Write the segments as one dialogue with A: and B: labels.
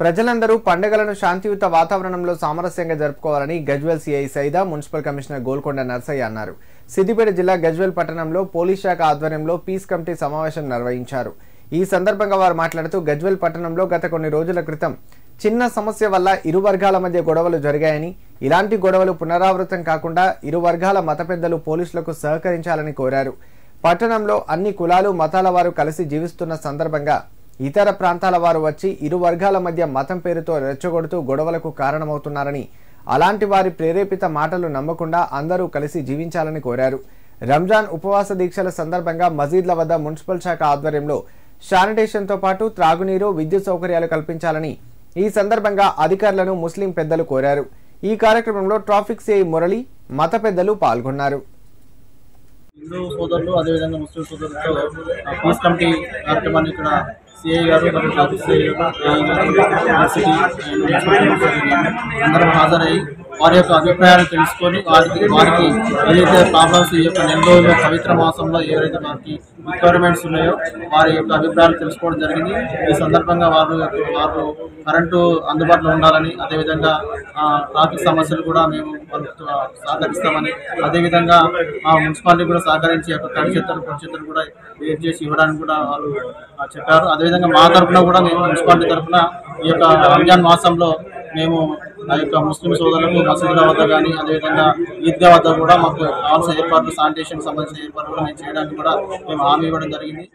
A: ప్రజలందరూ పండుగలను శాంతియుత వాతావరణంలో సామరస్యంగా జరుపుకోవాలని Gajwel CI Saida, municipal commissioner Golkonda Narsaiah అన్నారు. సిద్దిపేట జిల్లా గజ్వేల్ పట్టణంలో పోలీస్ శాఖ ఆధ్వర్యంలో పీస్ కమిటీ సమావేశం నిర్వహించారు. ఈ సందర్భంగా వారు మాట్లాడుతూ గజ్వేల్ పట్టణంలో గత కొన్ని రోజుల క్రితం చిన్న సమస్య వల్ల ఇరు వర్గాల మధ్య గొడవలు జరిగాయని, ఇలాంటి గొడవలు పునరావృతం కాకుండా ఇరు వర్గాల మత పెద్దలు పోలీసులకు సహకరించాలని కోరారు. పట్టణంలో అన్ని కులాలు మతాల వారు కలిసి జీవిస్తున్న సందర్భంగా ఇతర ప్రాంతాల వారు వచ్చి ఇరు వర్గాల మధ్య మతం పేరుతో రెచ్చగొడుతూ గొడవలకు కారణమవుతున్నారని, అలాంటి వారి ప్రేరేపిత మాటలు నమ్మకుండా అందరూ కలిసి జీవించాలని కోరారు. రంజాన్ ఉపవాస దీక్షల సందర్భంగా మసీద్ల వద్ద మున్సిపల్ శాఖ ఆధ్వర్యంలో శానిటేషన్తో పాటు త్రాగునీరు, విద్యుత్ సౌకర్యాలు కల్పించాలని ఈ సందర్భంగా అధికారులను ముస్లిం పెద్దలు కోరారు. ఈ కార్యక్రమంలో ట్రాఫిక్ సిఐ మురళి, మత పెద్దలు పాల్గొన్నారు.
B: హిందూ సోదరులు అదేవిధంగా ముస్లిం సోదరులతో పీస్ కమిటీ కార్యక్రమాన్ని ఇక్కడ సిఐ గారు, ట్రాఫిక్ సిఐ గారు, అందరం హాజరయ్యి వారి యొక్క అభిప్రాయాలు తెలుసుకొని వారికి ఏదైతే ప్రాబ్లమ్స్ ఈ యొక్క నెల రోజుల్లో పవిత్ర మాసంలో ఏవైతే వారికి రిక్వైర్మెంట్స్ ఉన్నాయో వారి యొక్క అభిప్రాయాలు తెలుసుకోవడం జరిగింది. ఈ సందర్భంగా వారు కరెంటు అందుబాటులో ఉండాలని, అదేవిధంగా ట్రాఫిక్ సమస్యలు కూడా మేము సహకరిస్తామని, అదేవిధంగా మున్సిపాలిటీ కూడా సహకరించి తడి చెత్తలు పొడి చెత్తలు కూడా వేరు చేసి ఇవ్వడానికి కూడా వాళ్ళు చెప్పారు. అదేవిధంగా మా తరఫున కూడా మేము మున్సిపాలిటీ తరఫున ఈ యొక్క రంజాన్ మాసంలో మేము ఆ యొక్క ముస్లిం సోదరులకు మసీదుల వద్ద కానీ, అదేవిధంగా ఈద్గా వద్ద కూడా మాకు కావాల్సిన ఏర్పాట్లు, శానిటేషన్ సంబంధించిన ఏర్పాట్లు కూడా మేము చేయడానికి కూడా మేము హామీ ఇవ్వడం జరిగింది.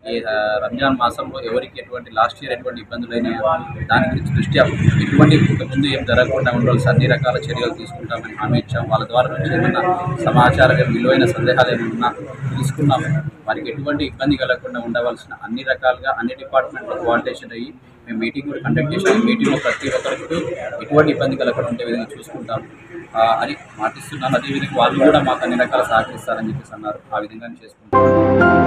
C: ఈ రంజాన్ మాసంలో ఎవరికి ఎటువంటి లాస్ట్ ఇయర్ ఎటువంటి ఇబ్బందులు అయినాయో దాని గురించి దృష్ట్యా ఎటువంటి ముందు ఏం జరగకుండా ఉండవలసి అన్ని రకాల చర్యలు తీసుకుంటామని హామీ ఇచ్చాము. వాళ్ళ ద్వారా నుంచి ఏమన్నా సమాచారం విలువైన సందేహాలు ఏమన్నా తీసుకున్నాము. వారికి ఎటువంటి ఇబ్బంది కలగకుండా ఉండవలసిన అన్ని రకాలుగా అన్ని డిపార్ట్మెంట్లో కోఆర్డినేషన్ అయ్యి మేము మీటింగ్ కూడా కండక్ట్ చేసాము. మీటింగ్లో ప్రతి ఒక్కరికి ఎటువంటి ఇబ్బంది కలగకుండా ఉండే విధంగా చూసుకుంటాము అని మాటిస్తున్నాను. అదేవిధంగా వాళ్ళు కూడా మాకు అన్ని రకాల సహకరిస్తారని చెప్పేసి అన్నారు. ఆ విధంగా చేసుకుంటాం.